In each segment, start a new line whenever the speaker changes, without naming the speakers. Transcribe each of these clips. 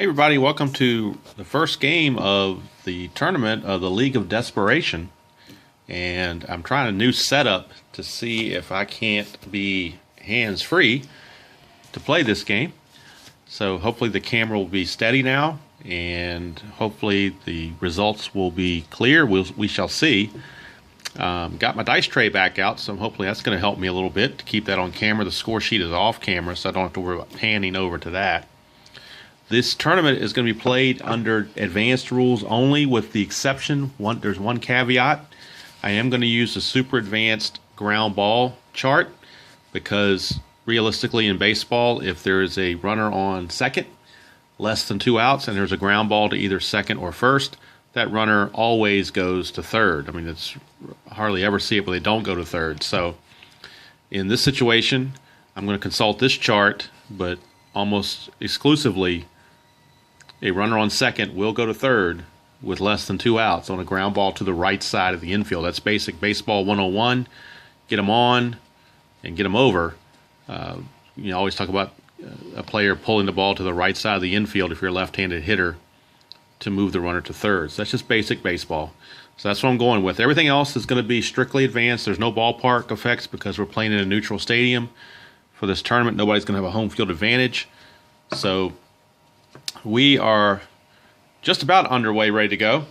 Hey everybody, welcome to the first game of the tournament of the League of Desperation. And I'm trying a new setup to see if I can't be hands-free to play this game. So hopefully the camera will be steady now, and hopefully the results will be clear. We shall see. Got my dice tray back out, so hopefully that's going to help me a little bit to keep that on camera. The score sheet is off camera, so I don't have to worry about panning over to that. This tournament is going to be played under advanced rules only, with the exception, there's one caveat. I am going to use the super advanced ground ball chart because realistically in baseball, if there is a runner on second, less than 2 outs, and there's a ground ball to either second or first, that runner always goes to third. I mean, it's hardly ever see it where they don't go to third. So in this situation, I'm going to consult this chart, but almost exclusively a runner on second will go to third with less than 2 outs on a ground ball to the right side of the infield. That's basic baseball 101. Get them on and get them over. You always talk about a player pulling the ball to the right side of the infield if you're a left-handed hitter to move the runner to third. So that's just basic baseball. So that's what I'm going with. Everything else is going to be strictly advanced. There's no ballpark effects because we're playing in a neutral stadium. For this tournament, nobody's going to have a home field advantage. So we are just about underway, ready to go.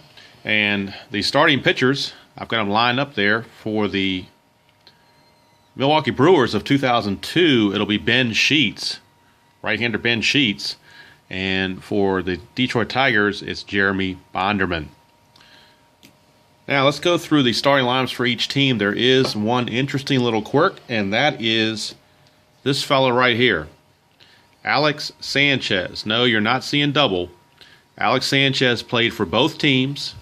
And the starting pitchers, I've got them lined up there. For the Milwaukee Brewers of 2002, it'll be Ben Sheets, right-hander Ben Sheets. And for the Detroit Tigers, it's Jeremy Bonderman. Now let's go through the starting lineups for each team. There is one interesting little quirk, and that is this fellow right here, Alex Sanchez. No, you're not seeing double. Alex Sanchez played for both teams.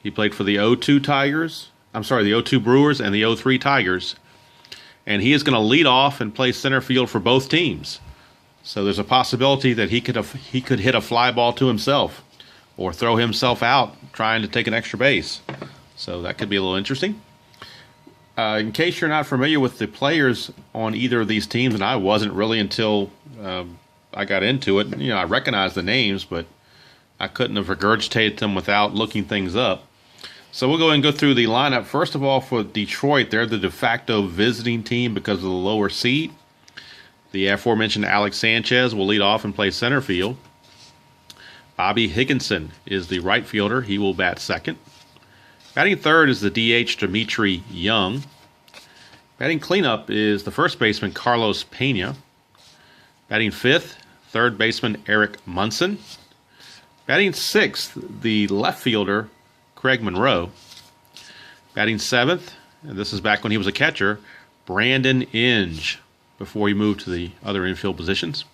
He played for the 02 Tigers. I'm sorry, the 02 Brewers and the 03 Tigers. And he is going to lead off and play center field for both teams. So there's a possibility that he could hit a fly ball to himself or throw himself out trying to take an extra base. So that could be a little interesting. In case you're not familiar with the players on either of these teams, and I wasn't really until I got into it. You know, I recognized the names, but I couldn't have regurgitated them without looking things up. So we'll go ahead and go through the lineup. First of all, for Detroit, they're the de facto visiting team because of the lower seed. The aforementioned Alex Sanchez will lead off and play center field. Bobby Higginson is the right fielder. He will bat second. Batting third is the DH Dimitri Young. Batting cleanup is the first baseman Carlos Pena. Batting fifth, third baseman Eric Munson. Batting sixth, the left fielder Craig Monroe. Batting seventh, and this is back when he was a catcher, Brandon Inge, before he moved to the other infield positions.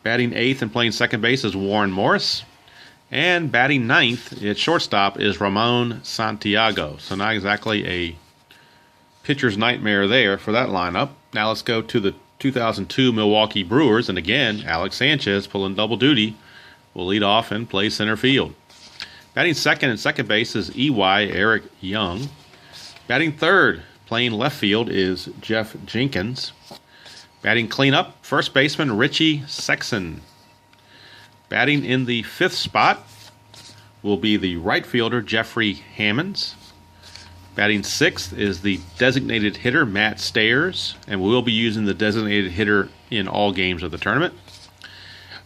Batting eighth and playing second base is Warren Morris. And batting ninth at shortstop is Ramon Santiago. So not exactly a pitcher's nightmare there for that lineup. Now let's go to the 2002 Milwaukee Brewers. And again, Alex Sanchez pulling double duty will lead off and play center field. Batting second and second base is EY Eric Young. Batting third, playing left field, is Jeff Jenkins. Batting cleanup, first baseman Richie Sexson. Batting in the fifth spot will be the right fielder Jeffrey Hammonds. Batting sixth is the designated hitter Matt Stairs, and we will be using the designated hitter in all games of the tournament.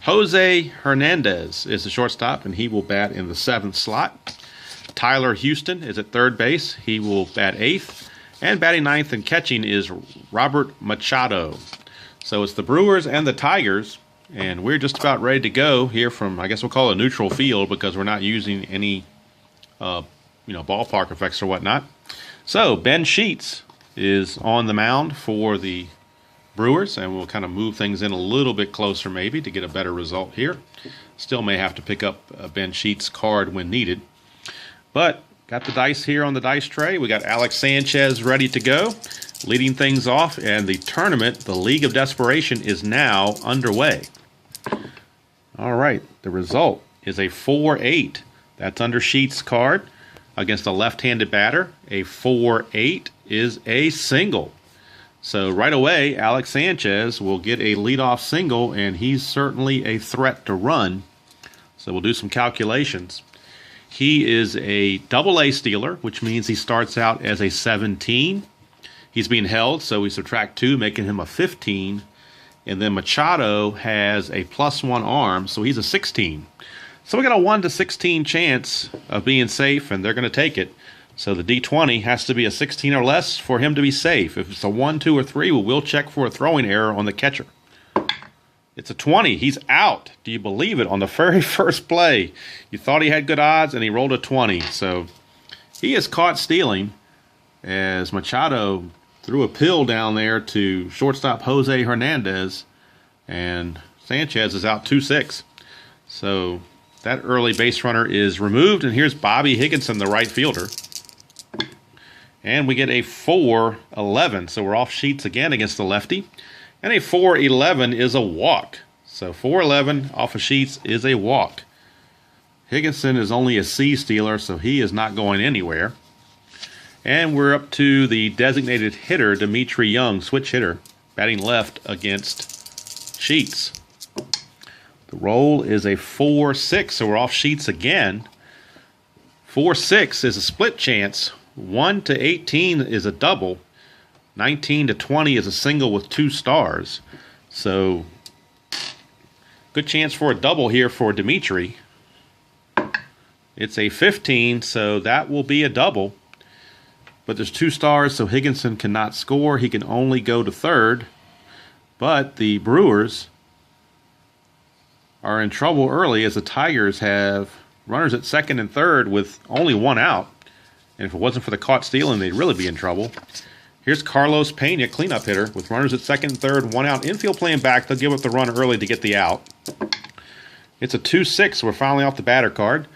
Jose Hernandez is the shortstop, and he will bat in the seventh slot. Tyler Houston is at third base. He will bat eighth. And batting ninth and catching is Robert Machado. So it's the Brewers and the Tigers, and we're just about ready to go here from, I guess we'll call it a neutral field because we're not using any, ballpark effects or whatnot. So Ben Sheets is on the mound for the Brewers, and we'll kind of move things in a little bit closer maybe to get a better result here. Still may have to pick up a Ben Sheets card when needed. But got the dice here on the dice tray. We got Alex Sanchez ready to go, leading things off, and the tournament, the League of Desperation, is now underway. All right, the result is a 4-8. That's under Sheets' card against a left-handed batter. A 4-8 is a single. So right away, Alex Sanchez will get a leadoff single, and he's certainly a threat to run So we'll do some calculations. He is a double A stealer, which means he starts out as a 17. He's being held, so we subtract 2, making him a 15. And then Machado has a +1 arm, so he's a 16. So we got a 1 to 16 chance of being safe, and they're going to take it. So the D20 has to be a 16 or less for him to be safe. If it's a 1, 2, or 3, we'll check for a throwing error on the catcher. It's a 20. He's out. Do you believe it? On the very first play, you thought he had good odds, and he rolled a 20. So he is caught stealing as Machado threw a pill down there to shortstop Jose Hernandez, and Sanchez is out 2-6. So that early base runner is removed, and here's Bobby Higginson, the right fielder. And we get a 4-11, so we're off sheets again against the lefty. And a 4-11 is a walk. So 4-11 off of sheets is a walk. Higginson is only a C stealer, so he is not going anywhere. And we're up to the designated hitter, Dimitri Young, switch hitter, batting left against Sheets. The roll is a 4-6, so we're off sheets again. 4-6 is a split chance. 1 to 18 is a double. 19 to 20 is a single with 2 stars. So good chance for a double here for Dimitri. It's a 15, so that will be a double. But there's 2 stars, so Higginson cannot score. He can only go to third. But the Brewers are in trouble early as the Tigers have runners at second and third with only 1 out. And if it wasn't for the caught stealing, they'd really be in trouble. Here's Carlos Pena, cleanup hitter, with runners at second and third, 1 out. Infield playing back. They'll give up the run early to get the out. It's a 2-6, so we're finally off the batter card.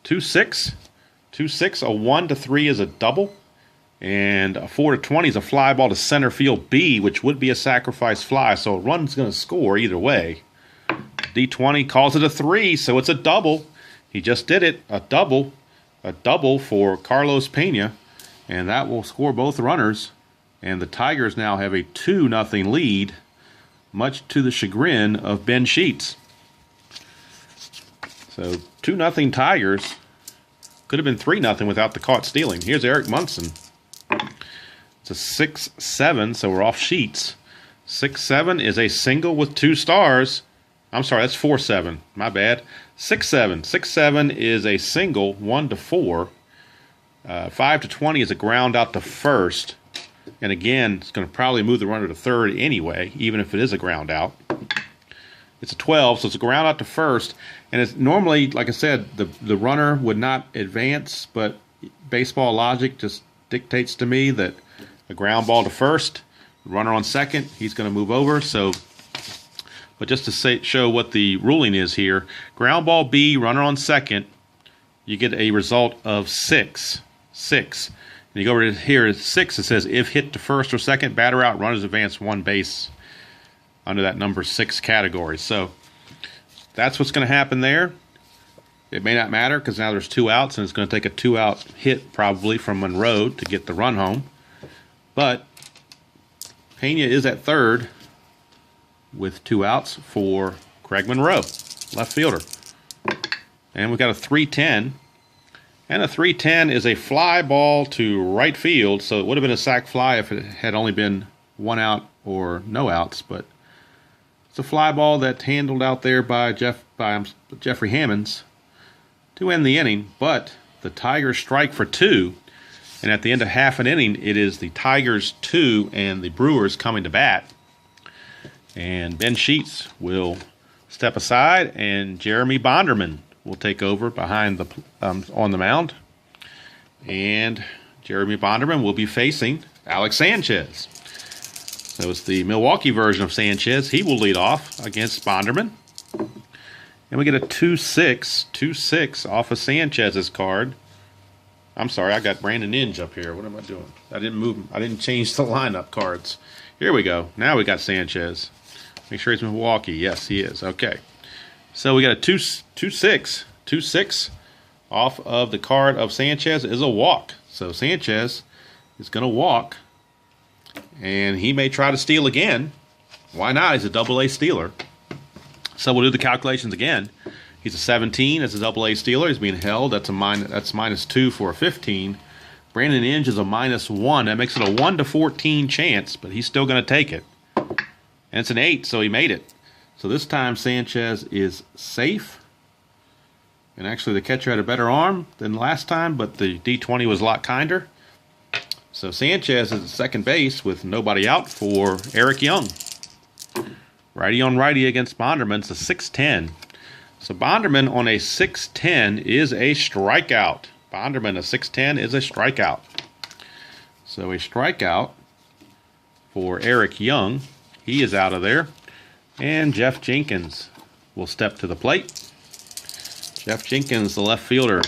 2-6. 2-6. A 1 to 3 is a double. And a 4 to 20 is a fly ball to center field B, which would be a sacrifice fly. So a run's going to score either way. D20 calls it a 3, so it's a double. He just did it. A double. A double for Carlos Pena. And that will score both runners. And the Tigers now have a 2-0 lead, much to the chagrin of Ben Sheets. So 2-0 Tigers. Could have been 3-0 without the caught stealing. Here's Eric Munson. It's a 6-7, so we're off sheets. 6-7 is a single with 2 stars. I'm sorry, that's 4-7. My bad. 6-7. 6-7 is a single, 1 to 4. 5 to 20 is a ground out to first. And again, it's going to probably move the runner to third anyway, even if it is a ground out. It's a 12, so it's a ground out to first. And it's normally, like I said, the runner would not advance, but baseball logic just dictates to me that a ground ball to first, runner on second, he's going to move over. So, but just to show what the ruling is here, ground ball B, runner on second, you get a result of 6. 6. And you go over to here at 6, it says if hit to first or second, batter out, runners advance 1 base under that number 6 category. So that's what's going to happen there. It may not matter because now there's 2 outs, and it's going to take a 2-out hit probably from Monroe to get the run home. But Pena is at third with 2 outs for Craig Monroe, left fielder. And we've got a 3-10. And a 3-10 is a fly ball to right field, so it would have been a sac fly if it had only been 1 out or no outs. But it's a fly ball that's handled out there by Jeffrey Hammonds to end the inning. But the Tigers strike for 2, and at the end of half an inning, it is the Tigers 2 and the Brewers coming to bat. And Ben Sheets will step aside, and Jeremy Bonderman will take over behind the on the mound. And Jeremy Bonderman will be facing Alex Sanchez. So it's the Milwaukee version of Sanchez. He will lead off against Bonderman. And we get a 2-6. 2-6 off of Sanchez's card. I'm sorry, I got Brandon Inge up here. What am I doing? I didn't move him. I didn't change the lineup cards. Here we go. Now we got Sanchez. Make sure he's Milwaukee. Yes, he is. Okay. So we got a 2-6. 2-6 off of the card of Sanchez is a walk. So Sanchez is going to walk, and he may try to steal again. Why not? He's a double-A stealer. So we'll do the calculations again. He's a 17. That's a double-A stealer. He's being held. That's -2 for a 15. Brandon Inge is a -1. That makes it a 1 to 14 chance, but he's still going to take it. And it's an 8, so he made it. So this time Sanchez is safe. And actually the catcher had a better arm than last time, but the D20 was a lot kinder. So Sanchez is at second base with nobody out for Eric Young. Righty on righty against Bonderman. It's a 6-10. So Bonderman on a 6-10 is a strikeout. Bonderman, a 6-10 is a strikeout. So a strikeout for Eric Young. He is out of there. And Jeff Jenkins will step to the plate. Jeff Jenkins, the left fielder.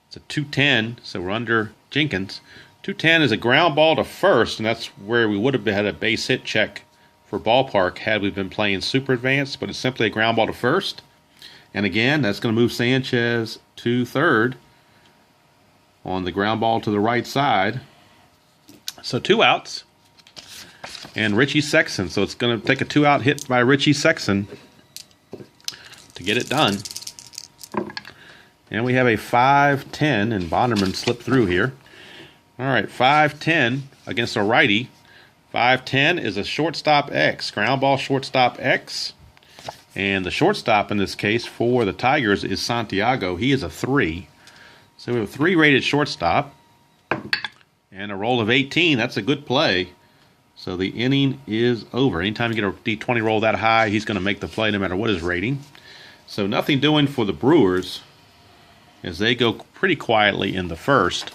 It's a 2-10, so we're under Jenkins. 2-10 is a ground ball to first, and that's where we would have had a base hit check for ballpark had we been playing super advanced, but it's simply a ground ball to first. And again, that's going to move Sanchez to third on the ground ball to the right side. So 2 outs. And Richie Sexson. So it's going to take a 2-out hit by Richie Sexson to get it done. And we have a 5-10, and Bonderman slipped through here. All right, 5-10 against a righty. 5-10 is a shortstop X, ground ball shortstop X. And the shortstop in this case for the Tigers is Santiago. He is a 3. So we have a 3-rated shortstop and a roll of 18. That's a good play. So the inning is over. Anytime you get a D20 roll that high, he's going to make the play no matter what his rating. So nothing doing for the Brewers as they go pretty quietly in the first.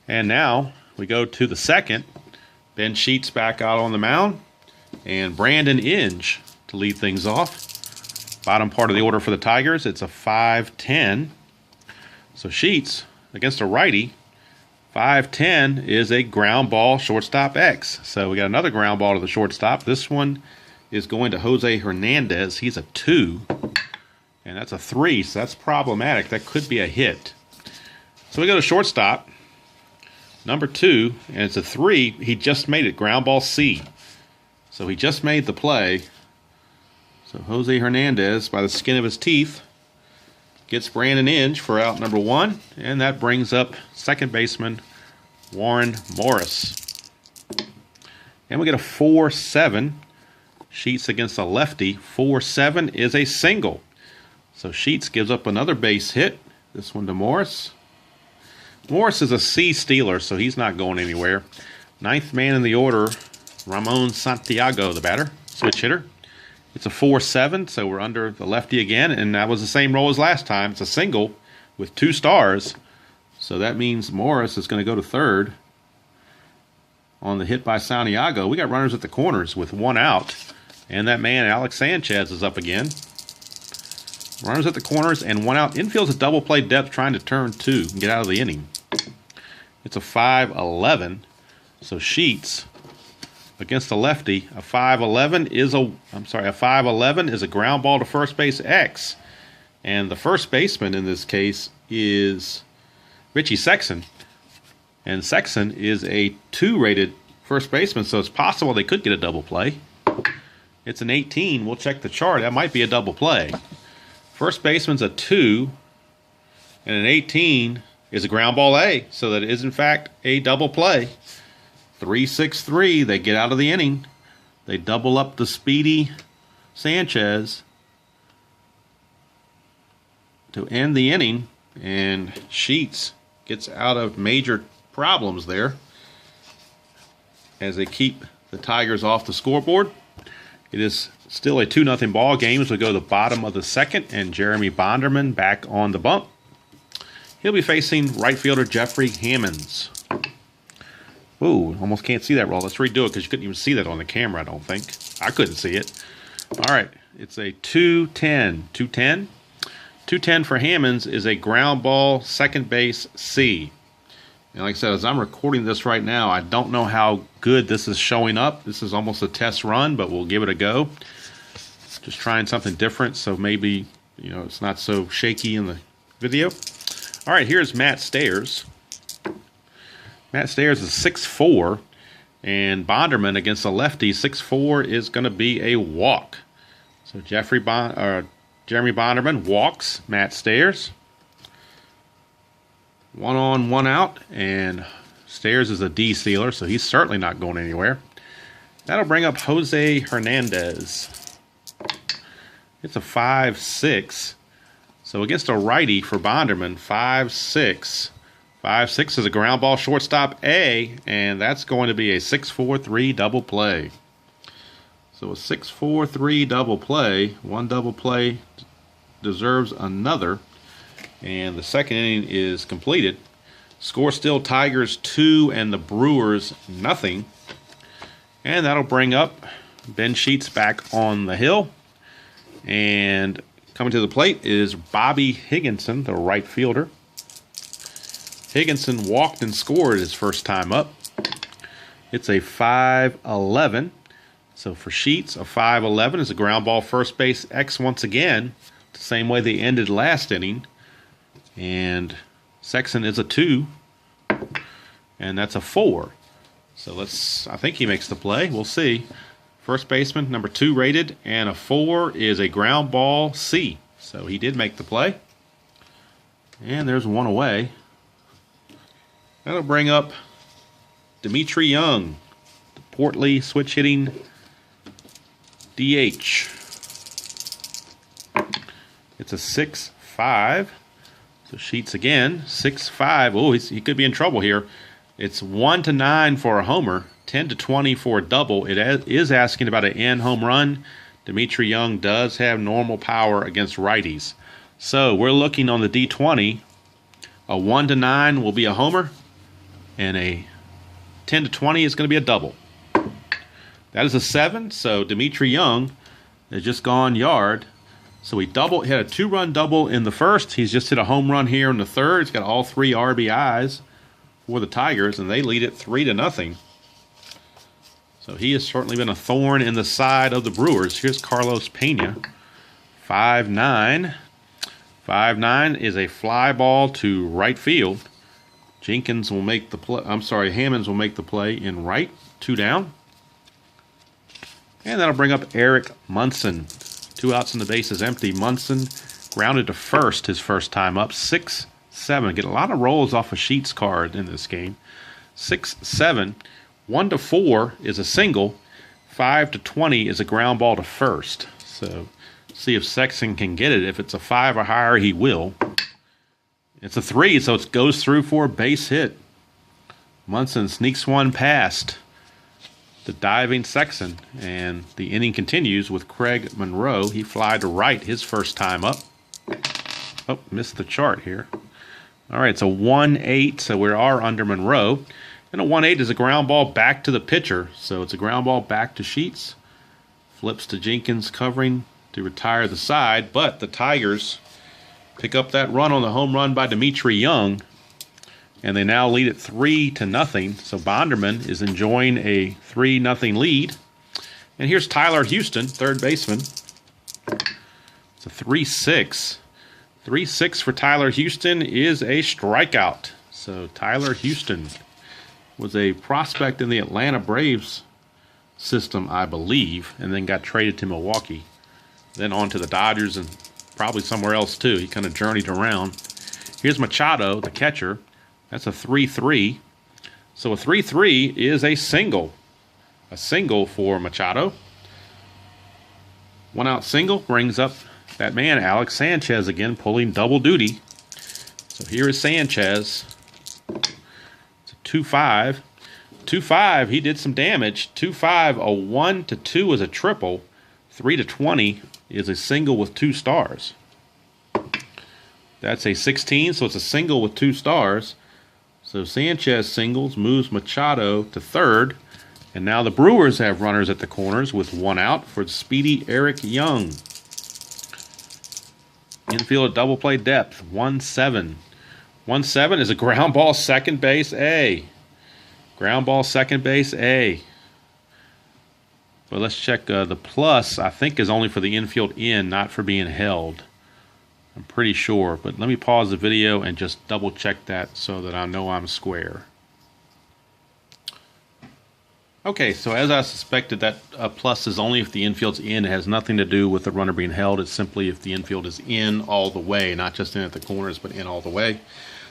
And now we go to the second. Ben Sheets back out on the mound. And Brandon Inge to lead things off. Bottom part of the order for the Tigers, it's a 5-10. So Sheets against a righty. 5-10 is a ground ball shortstop X. So we got another ground ball to the shortstop. This one is going to Jose Hernandez. He's a 2. And that's a 3, so that's problematic. That could be a hit. So we go to shortstop. Number 2, and it's a 3. He just made it. Ground ball C. So he just made the play. So Jose Hernandez, by the skin of his teeth, gets Brandon Inge for out number 1. And that brings up second baseman Warren Morris. And we get a 4-7. Sheets against a lefty. 4-7 is a single. So Sheets gives up another base hit. This one to Morris. Morris is a C stealer, so he's not going anywhere. 9th man in the order, Ramon Santiago, the batter, switch hitter. It's a 4-7, so we're under the lefty again, and that was the same roll as last time. It's a single with 2 stars, so that means Morris is going to go to third on the hit by Santiago. We got runners at the corners with 1 out, and that man, Alex Sanchez, is up again. Runners at the corners and 1 out. Infield's a double play depth trying to turn 2 and get out of the inning. It's a 5-11. So Sheets against the lefty. A 5-11 is a ground ball to first base X. And the first baseman in this case is Richie Sexson. And Sexson is a 2-rated first baseman, so it's possible they could get a double play. It's an 18. We'll check the chart. That might be a double play. First baseman's a 2, and an 18 is a ground ball A, so that is in fact a double play. 3-6-3, they get out of the inning. They double up the speedy Sanchez to end the inning, and Sheets gets out of major problems there as they keep the Tigers off the scoreboard. It is still a 2-0 ball game as we go to the bottom of the second, and Jeremy Bonderman back on the bump. He'll be facing right fielder Jeffrey Hammonds. Ooh, almost can't see that roll. Let's redo it because you couldn't even see that on the camera, I don't think. I couldn't see it. All right, it's a 2-10. 2-10. 2-10 for Hammonds is a ground ball, second base C. And like I said, as I'm recording this right now, I don't know how good this is showing up. This is almost a test run, but we'll give it a go. Just trying something different, so maybe, it's not so shaky in the video. All right, here's Matt Stairs. Matt Stairs is 6'4", and Bonderman against a lefty, 6'4", is going to be a walk. So Jeffrey Jeremy Bonderman walks Matt Stairs. 1 on, 1 out, and Stairs is a D sealer, so he's certainly not going anywhere. That'll bring up Jose Hernandez. It's a 5-6. So against a righty for Bonderman, 5-6. 5-6 is a ground ball shortstop A, and that's going to be a 6-4-3 double play. So a 6-4-3 double play. One double play deserves another. And the second inning is completed. Score still Tigers 2 and the Brewers nothing. And that'll bring up Ben Sheets back on the hill. And coming to the plate is Bobby Higginson, the right fielder. Higginson walked and scored his first time up. It's a 5-11. So for Sheets, a 5-11 is a ground ball first base X once again, the same way they ended last inning. And Sexton is a 2, and that's a 4. So I think he makes the play. We'll see. First baseman, number 2 rated, and a 4 is a ground ball C. So he did make the play. And there's one away. That'll bring up Dimitri Young, the portly switch hitting DH. It's a 6-5. So Sheets again, 6-5. Oh, he could be in trouble here. It's 1-9 for a homer, 10-20 for a double. It is asking about an in home run. Dimitri Young does have normal power against righties. So we're looking on the D20. A 1-9 will be a homer, and a 10-20 is going to be a double. That is a 7. So Dimitri Young has just gone yard. So he had a 2-run double in the first. He's just hit a home run here in the third. He's got all 3 RBIs for the Tigers, and they lead it 3-0. So he has certainly been a thorn in the side of the Brewers. Here's Carlos Pena, 5-9. 5-9 is a fly ball to right field. Hammonds will make the play in right, 2 down. And that'll bring up Eric Munson. 2 outs and the base is empty. Munson grounded to first his first time up. 6-7. Get a lot of rolls off a Sheets card in this game. 6-7. 1-4 is a single. 5-20 is a ground ball to first. So see if Sexton can get it. If it's a 5 or higher, he will. It's a 3, so it goes through for a base hit. Munson sneaks one past the diving Sexton, and the inning continues with Craig Monroe. He flied to right his first time up. Oh, missed the chart here. All right, it's a 1-8, so we are under Monroe. And a 1-8 is a ground ball back to the pitcher, so it's a ground ball back to Sheets. Flips to Jenkins covering to retire the side, but the Tigers pick up that run on the home run by Dimitri Young, and they now lead it 3-0. So Bonderman is enjoying a 3-0 lead. And here's Tyler Houston, third baseman. It's a 3-6. 3-6 for Tyler Houston is a strikeout. So Tyler Houston was a prospect in the Atlanta Braves system, I believe, and then got traded to Milwaukee. Then on to the Dodgers and probably somewhere else too. He kind of journeyed around. Here's Machado, the catcher. That's a 3-3. So a 3-3 is a single. A single for Machado. 1 out single brings up that man, Alex Sanchez, again pulling double duty. So here is Sanchez. It's a 2-5. 2-5, he did some damage. 2-5, a 1-2 is a triple. 3-20 is a single with 2 stars. That's a 16, so it's a single with 2 stars. So Sanchez singles, moves Machado to third. And now the Brewers have runners at the corners with 1 out for speedy Eric Young. Infield double play depth, 1-7. 1-7 is a ground ball second base A. Ground ball second base A. But let's check the plus, I think, is only for the infield in, not for being held. I'm pretty sure, but let me pause the video and just double check that so that I know I'm square. Okay, so as I suspected, that plus is only if the infield's in. It has nothing to do with the runner being held. It's simply if the infield is in all the way, not just in at the corners, but in all the way.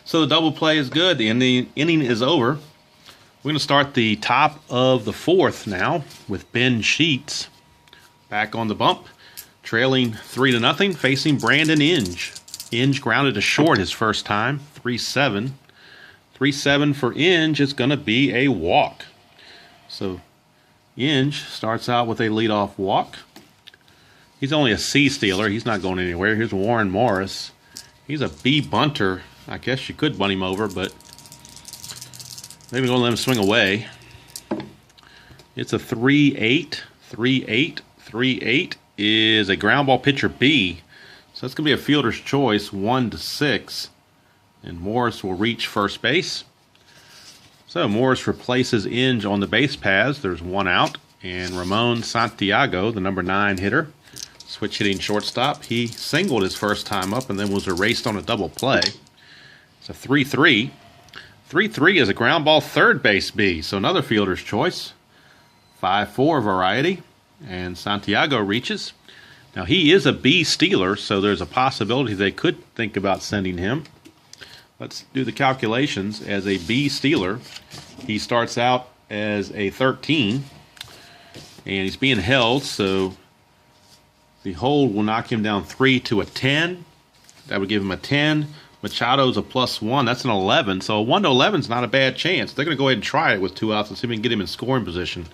So the double play is good. The inning is over. We're going to start the top of the fourth now with Ben Sheets back on the bump, trailing 3-0, facing Brandon Inge. Inge grounded to short his first time, 3-7. 3-7 for Inge is going to be a walk. So Inge starts out with a leadoff walk. He's only a C stealer. He's not going anywhere. Here's Warren Morris. He's a B bunter. I guess you could bunt him over, but maybe going to let him swing away. It's a 3-8. 3-8. 3-8 is a ground ball pitcher B. So that's going to be a fielder's choice, 1-6. And Morris will reach first base. So Morris replaces Inge on the base paths. There's one out. And Ramon Santiago, the number 9 hitter, switch hitting shortstop. He singled his first time up and then was erased on a double play. It's a 3-3. 3-3 is a ground ball third base B. So another fielder's choice. 5-4 variety. And Santiago reaches. Now he is a B stealer, so there's a possibility they could think about sending him. Let's do the calculations. As a B stealer, he starts out as a 13, and he's being held, so the hold will knock him down 3 to a 10. That would give him a 10. Machado's a +1. That's an 11. So a 1-11 is not a bad chance. They're going to go ahead and try it with 2 outs and see if we can get him in scoring position.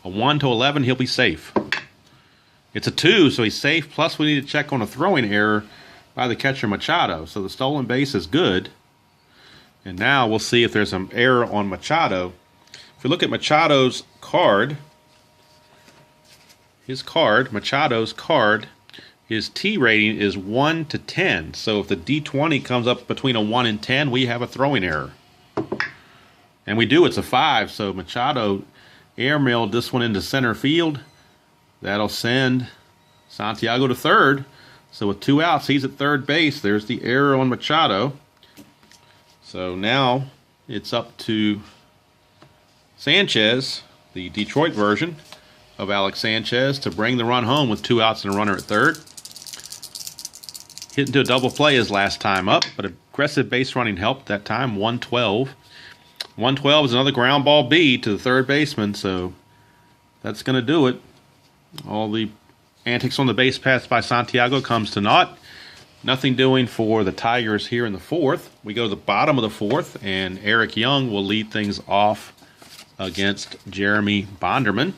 A 1-11, he'll be safe. It's a 2, so he's safe. Plus, we need to check on a throwing error by the catcher Machado. So the stolen base is good. And now we'll see if there's an error on Machado. If we look at Machado's card, Machado's card, his T rating is 1 to 10. So if the D20 comes up between a 1 and 10, we have a throwing error. And we do, it's a 5. So Machado airmailed this one into center field. That'll send Santiago to third. So with 2 outs, he's at third base. There's the error on Machado. So now it's up to Sanchez, the Detroit version of Alex Sanchez, to bring the run home with 2 outs and a runner at third. Hit into a double play his last time up, but aggressive base running helped that time, 112. 112 is another ground ball B to the third baseman, so that's going to do it. All the antics on the base paths by Santiago comes to naught. Nothing doing for the Tigers here in the fourth. We go to the bottom of the fourth, and Eric Young will lead things off against Jeremy Bonderman.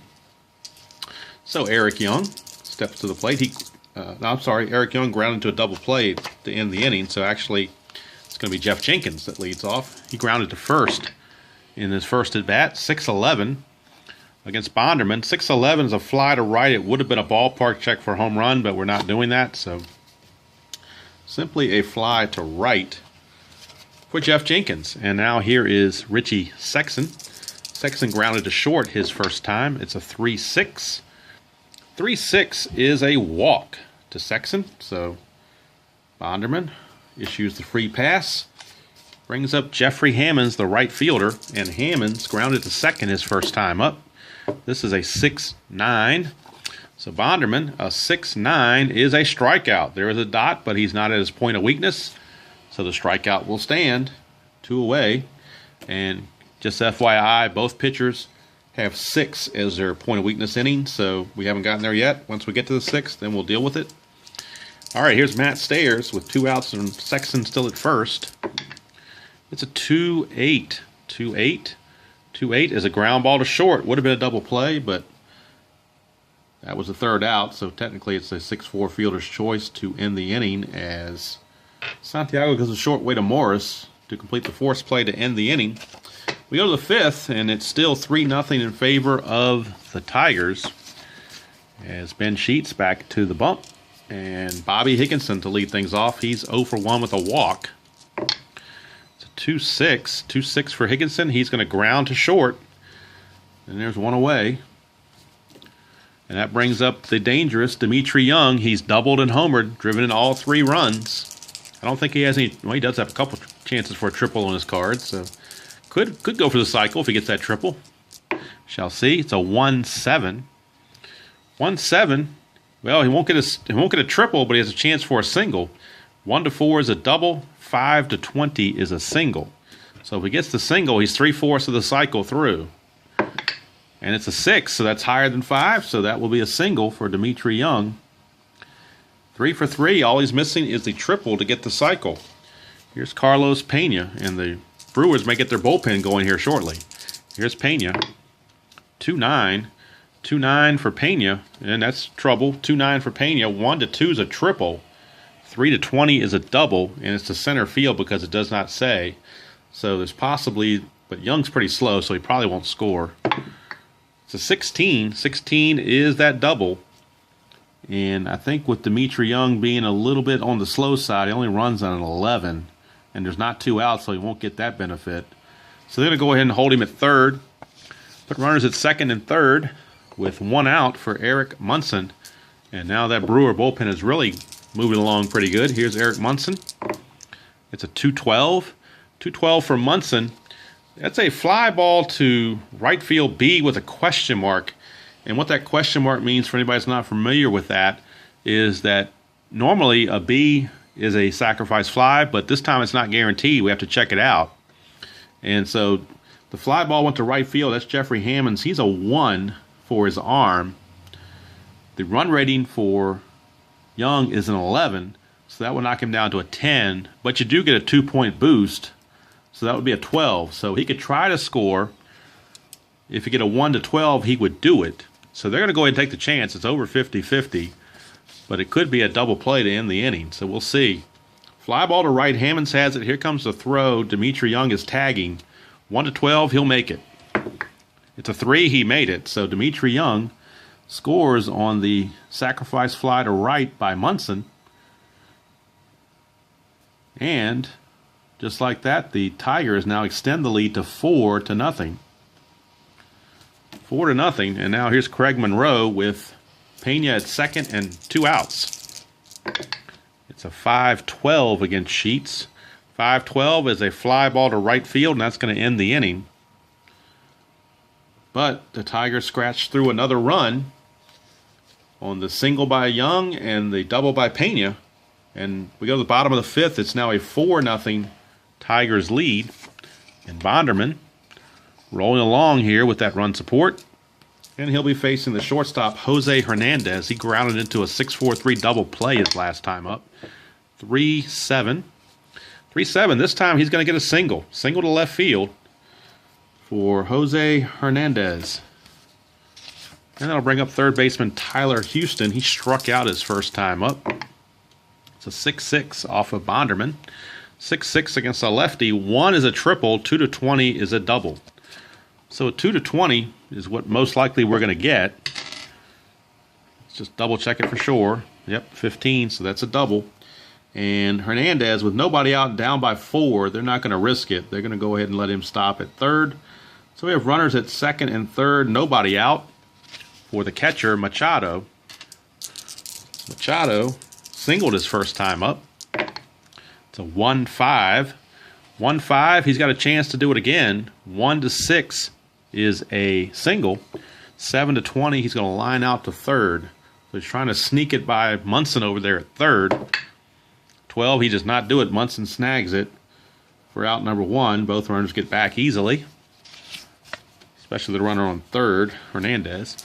So Eric Young steps to the plate. Eric Young grounded into a double play to end the inning. So actually, it's going to be Jeff Jenkins that leads off. He grounded to first in his first at bat, 6-11 against Bonderman. 6-11 is a fly to right. It would have been a ballpark check for a home run, but we're not doing that. So simply a fly to right for Jeff Jenkins. And now here is Richie Sexson. Sexson grounded to short his first time. It's a 3-6. 3-6 is a walk to Sexson. So Bonderman issues the free pass. Brings up Jeffrey Hammonds, the right fielder. And Hammonds grounded to second his first time up. This is a 6-9. So Bonderman, a 6-9 is a strikeout. There is a dot, but he's not at his point of weakness. So the strikeout will stand. 2 away. And just FYI, both pitchers have 6 as their point of weakness inning. So we haven't gotten there yet. Once we get to the 6th, then we'll deal with it. All right, here's Matt Stayers with 2 outs and Sexton still at first. It's a 2-8. 2-8. 2-8 is a ground ball to short. Would have been a double play, but that was the third out, so technically it's a 6-4 fielder's choice to end the inning as Santiago goes a short way to Morris to complete the force play to end the inning. We go to the 5th, and it's still 3-0 in favor of the Tigers as Ben Sheets back to the bump, and Bobby Higginson to lead things off. He's 0 for 1 with a walk. It's a 2-6. 2-6 for Higginson. He's going to ground to short, and there's one away. And that brings up the dangerous Dimitri Young. He's doubled and homered, driven in all 3 runs. I don't think he has any. Well, he does have a couple chances for a triple on his card, so could go for the cycle if he gets that triple. Shall see. It's a 1-7. 1-7. Well, he won't get a triple, but he has a chance for a single. 1-4 is a double. 5-20 is a single. So if he gets the single, he's 3/4 of the cycle through. And it's a 6, so that's higher than 5, so that will be a single for Dmitry Young. 3 for 3. All he's missing is the triple to get the cycle. Here's Carlos Pena, and the Brewers may get their bullpen going here shortly. Here's Pena. 2-9. 2-9 for Pena, and that's trouble. 2-9 for Pena. 1-2 is a triple. 3-20 is a double, and it's to center field because it does not say. So there's possibly, but Young's pretty slow, so he probably won't score. It's a 16. 16 is that double. And I think with Dmitry Young being a little bit on the slow side, he only runs on an 11. And there's not 2 outs, so he won't get that benefit. So they're going to go ahead and hold him at third. Put runners at second and third with 1 out for Eric Munson. And now that Brewer bullpen is really moving along pretty good. Here's Eric Munson. It's a 2-12. 2-12 for Munson. That's a fly ball to right field B with a question mark. And what that question mark means for anybody that's not familiar with that is that normally a B is a sacrifice fly, but this time it's not guaranteed. We have to check it out. And so the fly ball went to right field. That's Jeffrey Hammonds. He's a 1 for his arm. The run rating for Young is an 11, so that would knock him down to a 10. But you do get a 2-point boost, so that would be a 12. So he could try to score. If you get a 1-12, he would do it. So they're going to go ahead and take the chance. It's over 50-50, but it could be a double play to end the inning. So we'll see. Fly ball to right. Hammonds has it. Here comes the throw. Dmitry Young is tagging. 1-12, he'll make it. It's a 3. He made it. So Dmitry Young scores on the sacrifice fly to right by Munson. And just like that, the Tigers now extend the lead to 4-0. 4-0, and now here's Craig Monroe with Pena at second and 2 outs. It's a 5-12 against Sheets. 5-12 is a fly ball to right field, and that's going to end the inning. But the Tigers scratched through another run on the single by Young and the double by Pena. And we go to the bottom of the 5th. It's now a 4-0 Tigers lead. And Bonderman rolling along here with that run support. And he'll be facing the shortstop, Jose Hernandez. He grounded into a 6-4-3 double play his last time up. 3-7. 3-7. This time he's going to get a single. Single to left field for Jose Hernandez. And that'll bring up third baseman Tyler Houston. He struck out his first time up. It's a 6-6 off of Bonderman. 6-6 against a lefty. 1 is a triple. 2-20 is a double. So a 2-20 is what most likely we're going to get. Let's just double check it for sure. Yep, 15, so that's a double. And Hernandez, with nobody out, down by 4, they're not going to risk it. They're going to go ahead and let him stop at third. So we have runners at second and third, nobody out for the catcher, Machado. Machado singled his first time up. It's a 1-5. 1-5, he's got a chance to do it again. 1-6 is a single. 7-20, he's going to line out to third. So he's trying to sneak it by Munson over there at third. 12, he does not do it. Munson snags it for out number 1. Both runners get back easily, especially the runner on third, Hernandez.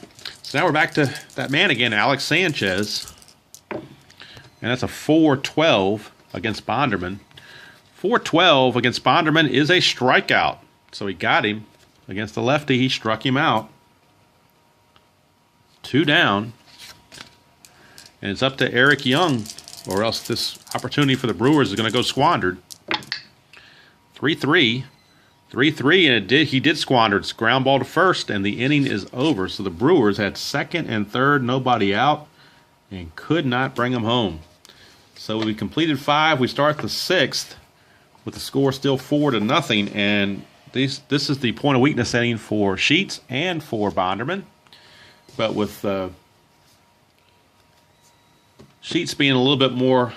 So now we're back to that man again, Alex Sanchez. And that's a 4-12 against Bonderman. 4-12 against Bonderman is a strikeout. So he got him. Against the lefty, he struck him out. 2 down. And it's up to Eric Young, or else this opportunity for the Brewers is going to go squandered. 3-3. 3-3, and he did squander. It's ground ball to first, and the inning is over. So the Brewers had second and third, nobody out, and could not bring them home. So we completed 5. We start the 6th with the score still 4-0, and this is the point of weakness setting for Sheets and for Bonderman. But with Sheets being a little bit more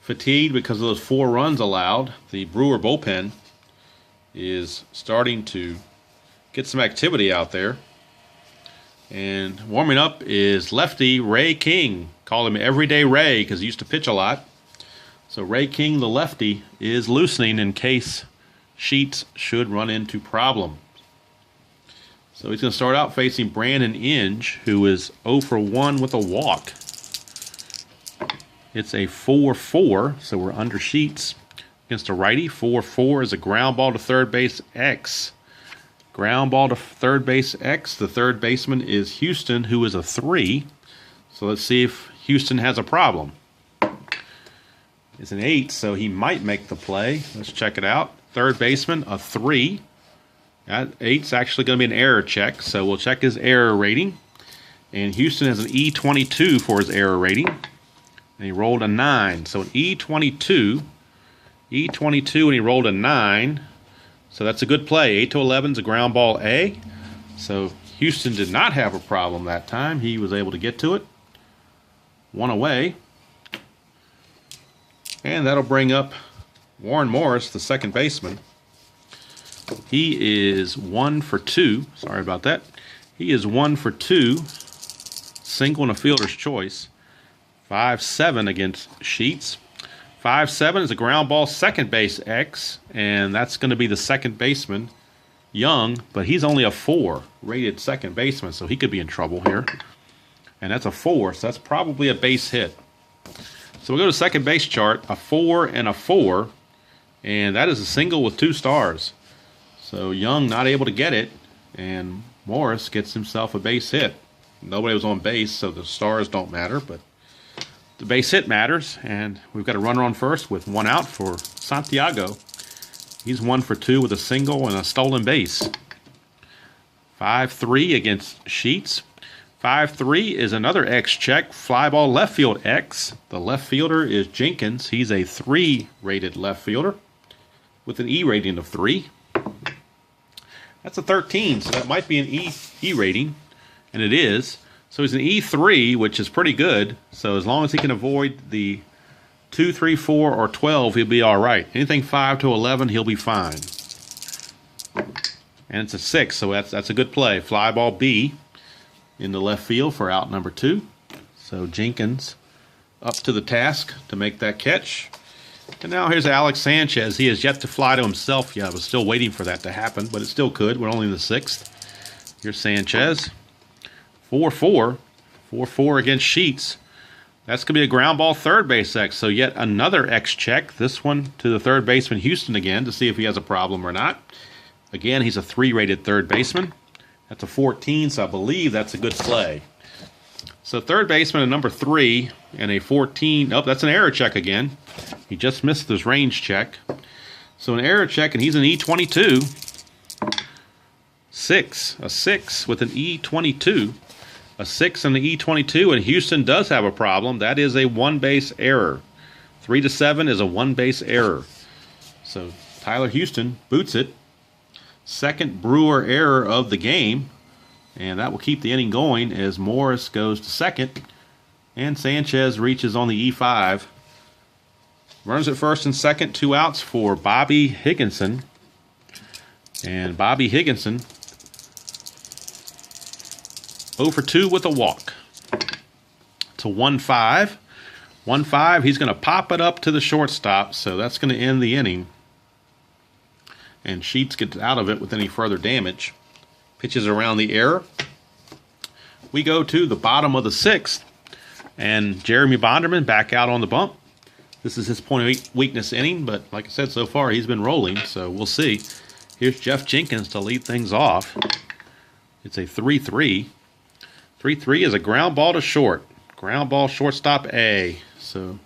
fatigued because of those 4 runs allowed, the Brewer bullpen is starting to get some activity out there. And warming up is lefty Ray King. Call him Everyday Ray because he used to pitch a lot. So Ray King, the lefty, is loosening in case Sheets should run into problems. So he's going to start out facing Brandon Inge, who is 0 for 1 with a walk. It's a 4-4, so we're under Sheets against a righty. 4-4 is a ground ball to third base X. Ground ball to third base X. The third baseman is Houston, who is a 3. So let's see if Houston has a problem. It's an 8, so he might make the play. Let's check it out. Third baseman, a 3. That 8's actually going to be an error check, so we'll check his error rating. And Houston has an E22 for his error rating. And he rolled a 9. So an E22, and he rolled a 9. So that's a good play. 8 to 11 is a ground ball A. So Houston did not have a problem that time. He was able to get to it. 1 away. And that'll bring up Warren Morris, the second baseman. He is 1 for 2. Sorry about that. He is 1 for 2. Single and a fielder's choice. 5-7 against Sheets. 5-7 is a ground ball second base X, and that's going to be the second baseman, Young, but he's only a 4 rated second baseman, so he could be in trouble here. And that's a 4, so that's probably a base hit. So we'll go to second base chart, a 4 and a 4, and that is a single with 2 stars. So Young not able to get it, and Morris gets himself a base hit. Nobody was on base, so the stars don't matter, but the base hit matters, and we've got a runner on first with 1 out for Santiago. He's 1 for 2 with a single and a stolen base. 5-3 against Sheets. 5-3 is another X check, fly ball left field X. The left fielder is Jenkins. He's a 3 rated left fielder with an E rating of 3. That's a 13, so that might be an E rating, and it is. So he's an E3, which is pretty good. So as long as he can avoid the 2, 3, 4, or 12, he'll be all right. Anything 5 to 11, he'll be fine. And it's a 6, so that's a good play. Fly ball B in the left field for out number 2. So Jenkins up to the task to make that catch. And now here's Alex Sanchez. He has yet to fly to himself yet. I was still waiting for that to happen, but it still could. We're only in the 6th. Here's Sanchez. 4-4. 4-4 against Sheets. That's going to be a ground ball third base X. So yet another X check. This one to the third baseman Houston again to see if he has a problem or not. Again, he's a 3 rated third baseman. That's a 14, so I believe that's a good play. So third baseman at number 3 and a 14. Oh, that's an error check again. He just missed his range check. So an error check, and he's an E22. 6. A 6 with an E22. A 6 and an E22, and Houston does have a problem. That is a 1-base error. 3 to 7 is a 1-base error. So Tyler Houston boots it. Second Brewer error of the game. And that will keep the inning going as Morris goes to second. And Sanchez reaches on the E5. Runners at first and second, 2 outs for Bobby Higginson. And Bobby Higginson 0 for 2 with a walk. To 1-5. 1-5, he's going to pop it up to the shortstop, so that's going to end the inning. And Sheets gets out of it with any further damage. Pitches around the error. We go to the bottom of the 6th, and Jeremy Bonderman back out on the bump. This is his point of weakness inning, but like I said, so far he's been rolling, so we'll see. Here's Jeff Jenkins to lead things off. It's a 3-3. 3-3 is a ground ball to short. Ground ball shortstop A. So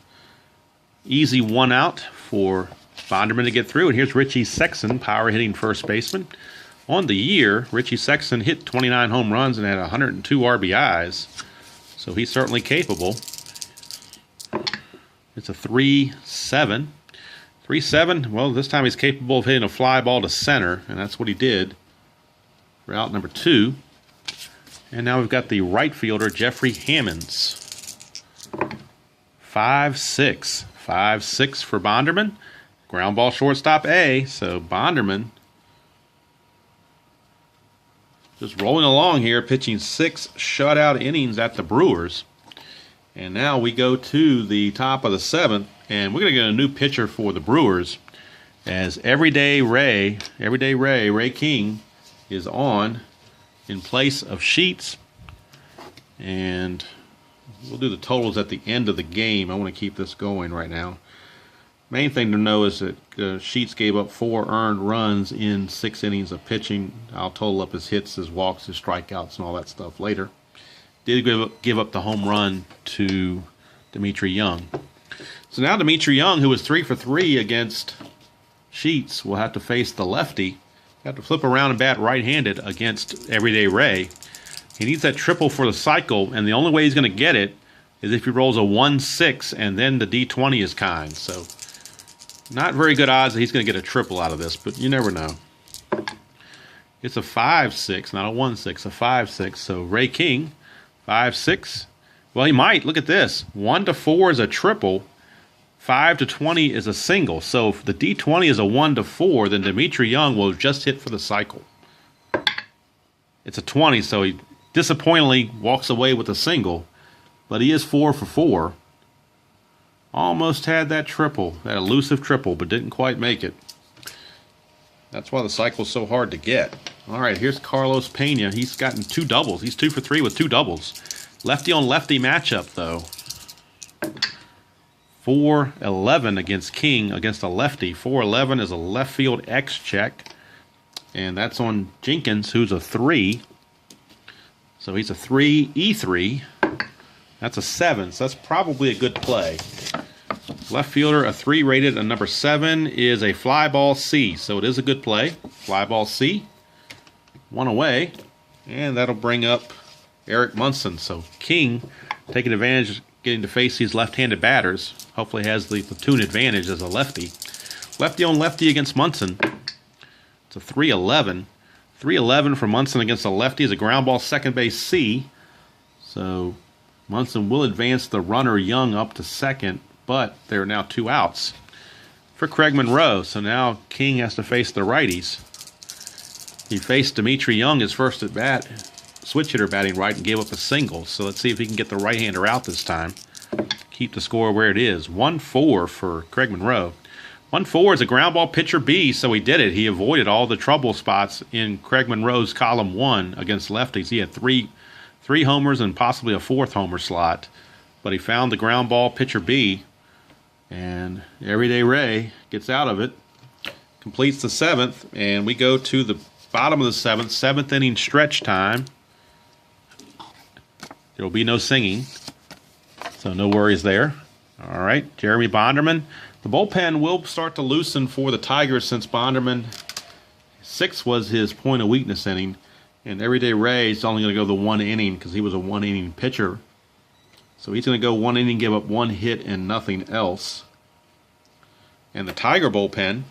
easy 1 out for Bonderman to get through. And here's Richie Sexson, power hitting first baseman. On the year, Richie Sexson hit 29 home runs and had 102 RBIs. So he's certainly capable. It's a 3-7. 3-7, well, this time he's capable of hitting a fly ball to center, and that's what he did for out number 2. And now we've got the right fielder, Jeffrey Hammonds. 5-6. 5-6 for Bonderman. Ground ball shortstop A. So Bonderman just rolling along here, pitching 6 shutout innings at the Brewers. And now we go to the top of the 7th, and we're going to get a new pitcher for the Brewers, as Everyday Ray King, is on in place of Sheets. And we'll do the totals at the end of the game. I want to keep this going right now. Main thing to know is that Sheets gave up 4 earned runs in 6 innings of pitching. I'll total up his hits, his walks, his strikeouts, and all that stuff later. Did give up the home run to Dimitri Young. So now Dimitri Young, who was 3 for 3 against Sheets, will have to face the lefty. Have to flip around and bat right-handed against Everyday Ray. He needs that triple for the cycle, and the only way he's going to get it is if he rolls a 1-6, and then the D20 is kind. So not very good odds that he's going to get a triple out of this, but you never know. It's a 5-6, not a 1-6, a 5-6. So Ray King, 5-6. Well, he might. Look at this. 1-4 is a triple. 5-20 is a single. So if the D20 is a 1-4, then Dimitri Young will just hit for the cycle. It's a 20, so he disappointingly walks away with a single, but he is 4 for 4. Almost had that triple, that elusive triple, but didn't quite make it. That's why the cycle's so hard to get. All right, here's Carlos Pena. He's gotten 2 doubles. He's 2 for 3 with 2 doubles. Lefty on lefty matchup, though. 4-11 against King against a lefty. 4-11 is a left field X check. And that's on Jenkins, who's a 3. So he's a 3, E3. That's a 7, so that's probably a good play. Left fielder, a 3 rated, and number 7 is a fly ball C. So it is a good play. Fly ball C. 1 away. And that'll bring up Eric Munson. So King taking advantage, getting to face these left-handed batters. Hopefully has the platoon advantage as a lefty. Lefty on lefty against Munson. It's a 3-11. 3-11 for Munson against a lefty is a ground ball second base C. So Munson will advance the runner Young up to second, but there are now 2 outs for Craig Monroe. So now King has to face the righties. He faced Dimitri Young his first at bat, switch hitter batting right, and gave up a single. So let's see if he can get the right-hander out this time. Keep the score where it is. 1-4 for Craig Monroe. 1-4 is a ground ball pitcher B, so he did it. He avoided all the trouble spots in Craig Monroe's column 1 against lefties. He had three homers and possibly a 4th homer slot, but he found the ground ball pitcher B, and Everyday Ray gets out of it, completes the 7th, and we go to the bottom of the 7th inning stretch time. There will be no singing, so no worries there. All right, Jeremy Bonderman. The bullpen will start to loosen for the Tigers since Bonderman, 6 was his point of weakness inning, and Everyday Ray is only going to go the 1 inning because he was a 1 inning pitcher. So he's going to go 1 inning, give up 1 hit and nothing else. And the Tiger bullpen,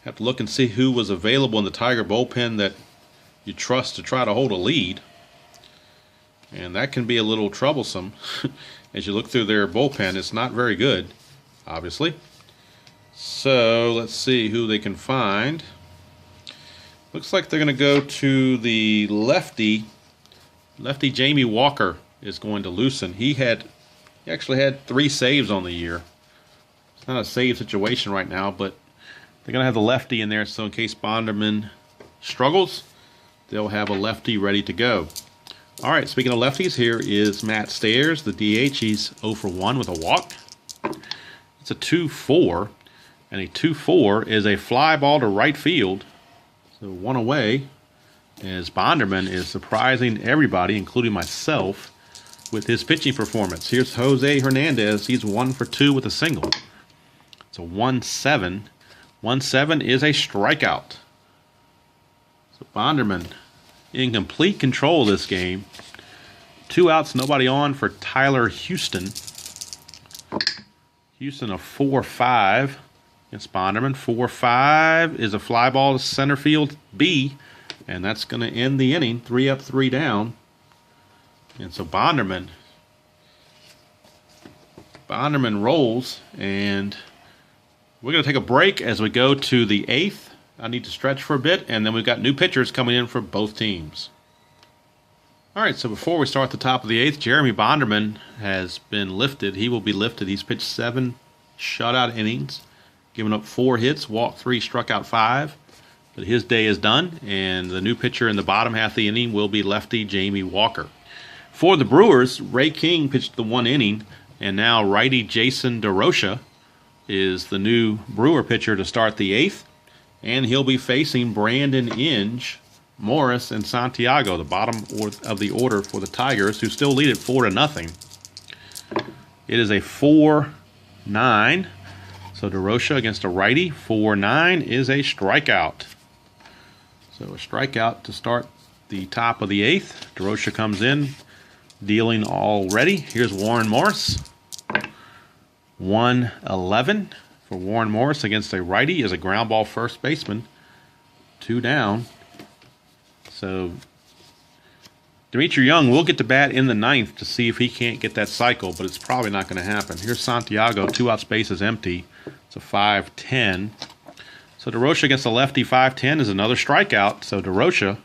have to look and see who was available in the Tiger bullpen that you trust to try to hold a lead. And that can be a little troublesome. As you look through their bullpen, it's not very good, obviously. So let's see who they can find. Looks like they're going to go to the lefty. Lefty Jamie Walker is going to loosen. He actually had 3 saves on the year. It's not a save situation right now, but they're going to have the lefty in there, so in case Bonderman struggles, they'll have a lefty ready to go. All right, speaking of lefties, here is Matt Stairs, the DH. He's 0 for 1 with a walk. It's a 2-4, and a 2-4 is a fly ball to right field. So 1 away, as Bonderman is surprising everybody, including myself, with his pitching performance. Here's Jose Hernandez. He's 1 for 2 with a single. It's a 1-7. 1-7 is a strikeout. So Bonderman in complete control of this game. 2 outs, nobody on for Tyler Houston. Houston a 4-5 against Bonderman. 4-5 is a fly ball to center field B, and that's going to end the inning. 3 up, 3 down. And so Bonderman rolls, and we're going to take a break as we go to the 8th I need to stretch for a bit, and then we've got new pitchers coming in for both teams. All right, so before we start the top of the 8th, Jeremy Bonderman has been lifted. He will be lifted. He's pitched 7 shutout innings, given up 4 hits, walked 3, struck out 5. But his day is done, and the new pitcher in the bottom half of the inning will be lefty Jamie Walker. For the Brewers, Ray King pitched the 1 inning, and now righty Jason DeRocha is the new Brewer pitcher to start the 8th, and he'll be facing Brandon Inge, Morris, and Santiago, the bottom of the order for the Tigers, who still lead it 4-0. It is a 4-9. So DeRocha against a righty. 4-9 is a strikeout. So a strikeout to start the top of the 8th. DeRocha comes in, dealing already. Here's Warren Morris. 1-11 for Warren Morris against a righty is a ground ball first baseman. 2 down. So Dimitri Young will get to bat in the 9th to see if he can't get that cycle, but it's probably not going to happen. Here's Santiago, 2 out, space is empty. It's a 5-10. So DeRocha against the lefty, 5-10 is another strikeout. So DeRocha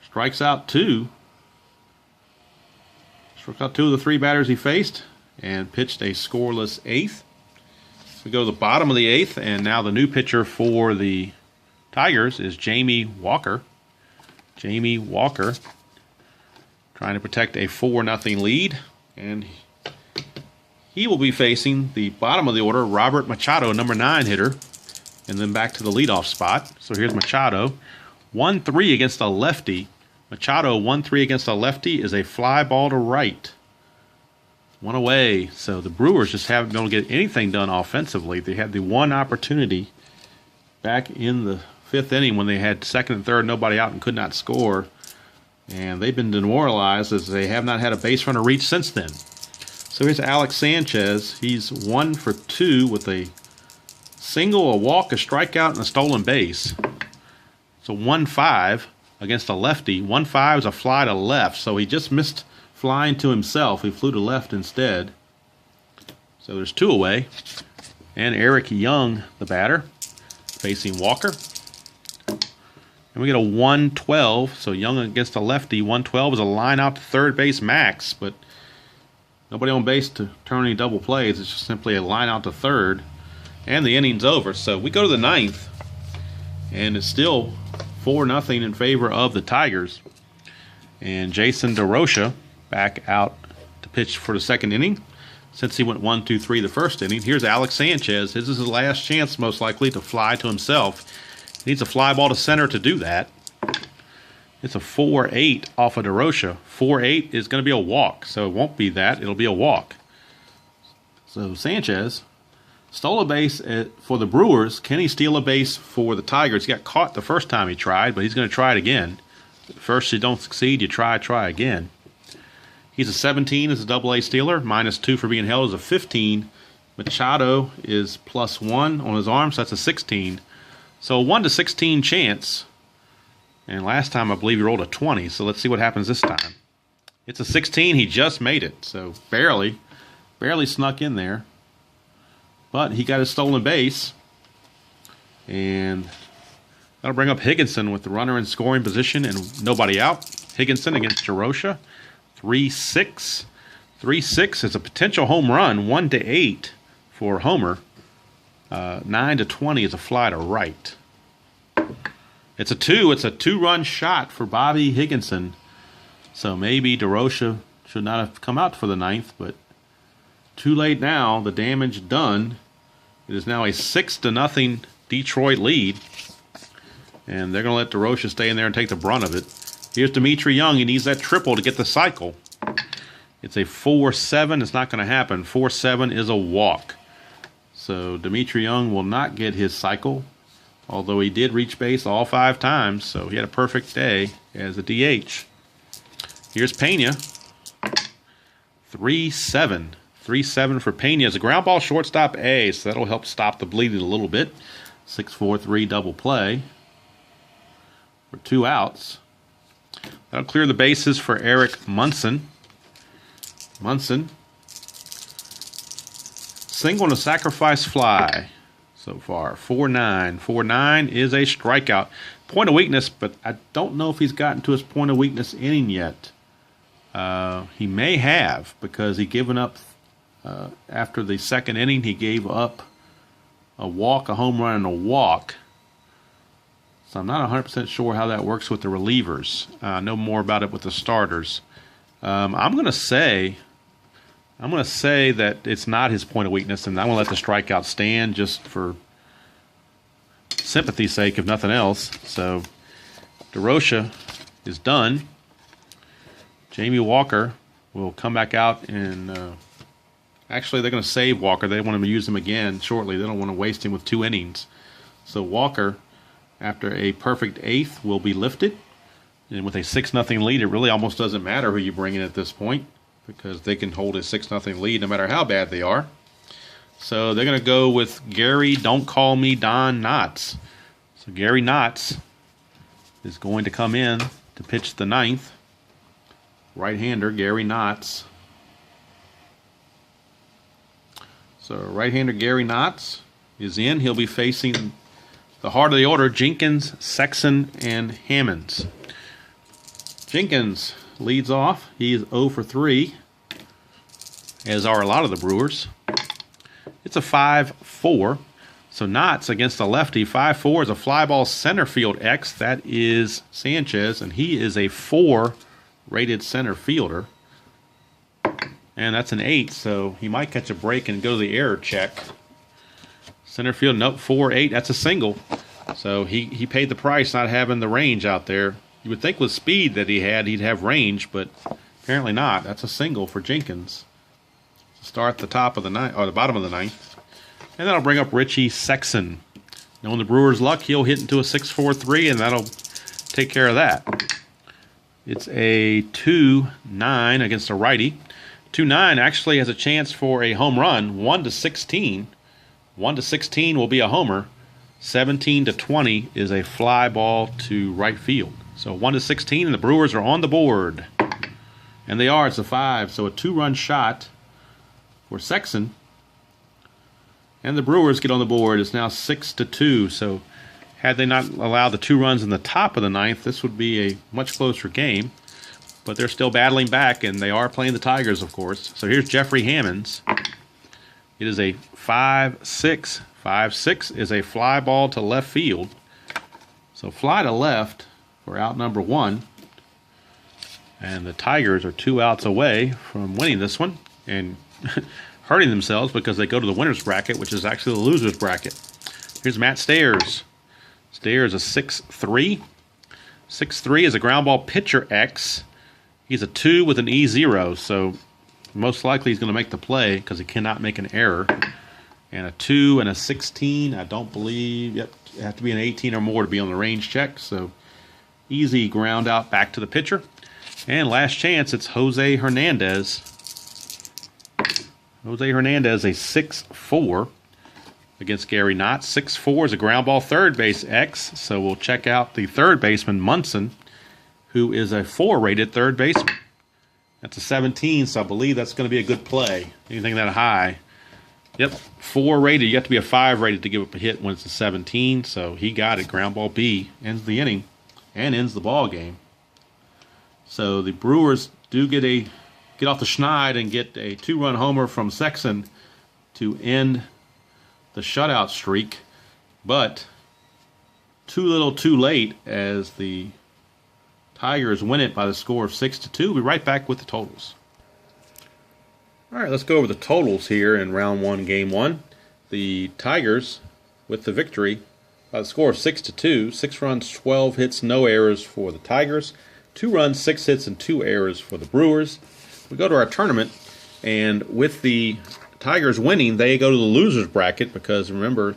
strikes out 2. Struck out 2 of the 3 batters he faced and pitched a scoreless 8th. We go to the bottom of the 8th, and now the new pitcher for the Tigers is Jamie Walker. Jamie Walker trying to protect a 4-0 lead, and he will be facing the bottom of the order, Robert Machado, number 9 hitter, and then back to the leadoff spot. So here's Machado, 1-3 against a lefty. Machado, 1-3 against a lefty is a fly ball to right. 1 away. So the Brewers just haven't been able to get anything done offensively. They had the one opportunity back in the 5th inning when they had second and third, nobody out, and could not score. And they've been demoralized as they have not had a base runner reach since then. So here's Alex Sanchez. He's 1 for 2 with a single, a walk, a strikeout, and a stolen base. So 1-5 against a lefty. 1-5 is a fly to left. So he just missed flying to himself. He flew to left instead. So there's 2 away. And Eric Young, the batter, facing Walker. And we get a 1-12, so Young against a lefty. 1-12 is a line out to third base max, but nobody on base to turn any double plays. It's just simply a line out to third, and the inning's over. So we go to the 9th, and it's still 4-0 in favor of the Tigers. And Jason DeRocha back out to pitch for the 2nd inning. Since he went 1-2-3 the 1st inning, here's Alex Sanchez. His is his last chance, most likely, to fly to himself. Needs a fly ball to center to do that. It's a 4-8 off of DeRocha. 4-8 is going to be a walk, so it won't be that. It'll be a walk. So Sanchez stole a base for the Brewers. Can he steal a base for the Tigers? He got caught the first time he tried, but he's going to try it again. First you don't succeed, you try again. He's a 17 as a double-A stealer. -2 for being held is a 15. Machado is +1 on his arm, so that's a 16. So a 1-16 chance. And last time I believe he rolled a 20, so let's see what happens this time. It's a 16. He just made it, so barely snuck in there. But he got his stolen base. And that'll bring up Higginson with the runner in scoring position and nobody out. Higginson against DeRocha. 3-6. 3-6 is a potential home run. 1-8 for Homer. 9-20 is a fly to right. It's a 2. It's a 2-run shot for Bobby Higginson. So maybe DeRocha should not have come out for the 9th, but too late now. The damage done. It is now a 6-0 Detroit lead. And they're going to let DeRocha stay in there and take the brunt of it. Here's Dimitri Young. He needs that triple to get the cycle. It's a 4-7. It's not going to happen. 4-7 is a walk. So Dimitri Young will not get his cycle, although he did reach base all 5 times, so he had a perfect day as a DH. Here's Pena. 3-7. 3-7 for Pena. It's a ground ball shortstop A, so that'll help stop the bleeding a little bit. 6-4-3 double play for 2 outs. That'll clear the bases for Eric Munson. Munson. Single and a sacrifice fly. so far. 4-9. 4-9 is a strikeout. Point of weakness, but I don't know if he's gotten to his point of weakness inning yet. He may have, because he given up after the second inning. He gave up a walk, a home run, and a walk. So I'm not 100% sure how that works with the relievers. I know more about it with the starters. I'm going to say that it's not his point of weakness, and I'm going to let the strikeout stand just for sympathy's sake, if nothing else. So DeRocha is done. Jamie Walker will come back out and actually they're going to save Walker. They want to use him again shortly. They don't want to waste him with 2 innings. So Walker, after a perfect 8th, will be lifted. And with a 6-0 lead, it really almost doesn't matter who you bring in at this point, because they can hold a 6-0 lead no matter how bad they are. So they're going to go with Gary Don't Call Me Don Knotts. So Gary Knotts is going to come in to pitch the 9th. Right-hander Gary Knotts. So right-hander Gary Knotts is in. He'll be facing the heart of the order, Jenkins, Sexson, and Hammonds. Jenkins leads off. He is 0 for 3, as are a lot of the Brewers. It's a 5-4. So Knotts against the lefty. 5-4 is a fly ball center field X. That is Sanchez, and he is a 4-rated center fielder. And that's an 8, so he might catch a break and go to the error check. Center field, nope, 4-8. That's a single. So he paid the price not having the range out there. You would think with speed that he'd have range, but apparently not. That's a single for Jenkins. Start the top of the ninth, or the bottom of the 9th. And that'll bring up Richie Sexson. Knowing the Brewers' luck, he'll hit into a 6-4-3, and that'll take care of that. It's a 2-9 against a righty. 2-9 actually has a chance for a home run. 1-16. 1-16 will be a homer. 17-20 is a fly ball to right field. So 1-16, and the Brewers are on the board. And they are. It's a 5. So a 2-run shot for Sexson. And the Brewers get on the board. It's now 6-2. So had they not allowed the 2 runs in the top of the 9th, this would be a much closer game. But they're still battling back, and they are playing the Tigers, of course. So here's Jeffrey Hammonds. It is a 5-6. 5-6 is a fly ball to left field. So fly to left for out number 1. And the Tigers are 2 outs away from winning this one and hurting themselves because they go to the winner's bracket, which is actually the loser's bracket. Here's Matt Stairs. Stairs is a 6-3. 6-3 is a ground ball pitcher X. He's a 2 with an E0, so most likely he's going to make the play because he cannot make an error. And a 2 and a 16, I don't believe. Yep, you have to be an 18 or more to be on the range check. So easy ground out back to the pitcher. And last chance, it's Jose Hernandez. Jose Hernandez, a 6-4 against Gary Knotts. 6-4 is a ground ball third base X. So we'll check out the third baseman, Munson, who is a 4-rated third baseman. That's a 17, so I believe that's going to be a good play. Anything that high. Yep, 4-rated. You have to be a 5-rated to give up a hit when it's a 17, so he got it. Ground ball B ends the inning and ends the ball game. So the Brewers do get off the schneid and get a 2-run homer from Sexson to end the shutout streak, but too little too late as the Tigers win it by the score of 6-2. We'll be right back with the totals. All right, let's go over the totals here in round 1, game 1. The Tigers with the victory by the score of 6-2. 6 runs, 12 hits, no errors for the Tigers. 2 runs, 6 hits, and 2 errors for the Brewers. We go to our tournament, and with the Tigers winning, they go to the losers bracket because remember,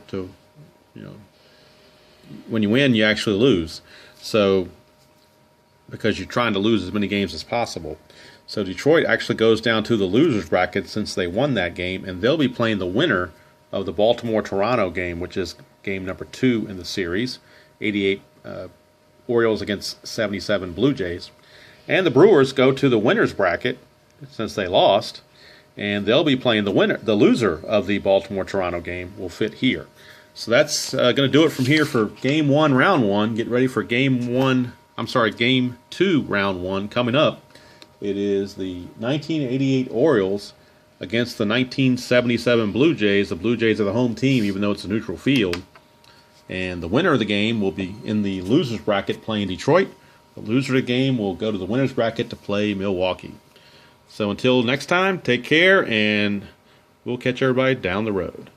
when you win, you actually lose. So because you're trying to lose as many games as possible. So Detroit actually goes down to the losers bracket since they won that game, and they'll be playing the winner of the Baltimore-Toronto game, which is game number 2 in the series, 88 Orioles against 77 Blue Jays. And the Brewers go to the winners bracket since they lost, and they'll be playing the loser of the Baltimore-Toronto game will fit here. So that's going to do it from here for Game 1, Round 1. Get ready for Game 2, Round 1 coming up. It is the 1988 Orioles against the 1977 Blue Jays. The Blue Jays are the home team, even though it's a neutral field. And the winner of the game will be in the loser's bracket playing Detroit. The loser of the game will go to the winner's bracket to play Milwaukee. So until next time, take care, and we'll catch everybody down the road.